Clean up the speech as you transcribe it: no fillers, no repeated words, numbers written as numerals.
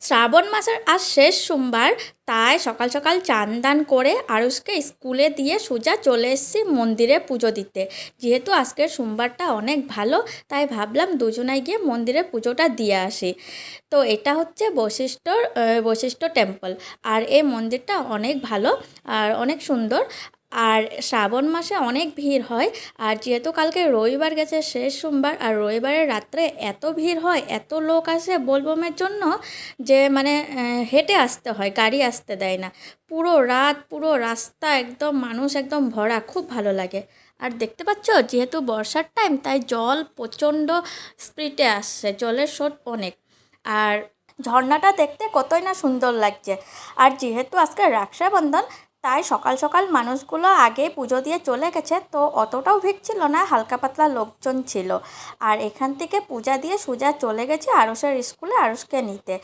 শ্রাবণ মাসের আজ শেষ সোমবার, তাই সকাল সকাল চান দান করে আরুষকে স্কুলে দিয়ে সোজা চলে এসেছি মন্দিরে পুজো দিতে। যেহেতু আজকের সোমবারটা অনেক ভালো, তাই ভাবলাম দুজনায় গিয়ে মন্দিরে পুজোটা দিয়ে আসি। তো এটা হচ্ছে বশিষ্ঠ টেম্পল। আর এই মন্দিরটা অনেক ভালো আর অনেক সুন্দর। আর শ্রাবণ মাসে অনেক ভিড় হয়। আর যেহেতু কালকে রবিবার গেছে শেষ সোমবার, আর রবিবারের রাত্রে এত ভিড় হয়, এত লোক আসে বোলবমের জন্য যে মানে হেঁটে আসতে হয়, গাড়ি আসতে দেয় না। পুরো রাত পুরো রাস্তা একদম মানুষ একদম ভরা, খুব ভালো লাগে। আর দেখতে পাচ্ছ, যেহেতু বর্ষার টাইম তাই জল প্রচণ্ড স্পিডে আসছে, জলের স্রোত অনেক। আর ঝর্ণাটা দেখতে কতই না সুন্দর লাগছে। আর যেহেতু আজকে রক্ষাবন্ধন, তাই সকাল সকাল মানুষগুলো আগে পুজো দিয়ে চলে গেছে, তো অতটাও ভিড় ছিল না, হালকা পাতলা লোকজন ছিল। আর এখান থেকে পূজা দিয়ে সোজা চলে গেছে আরুষের স্কুলে আরুষকে নিতে।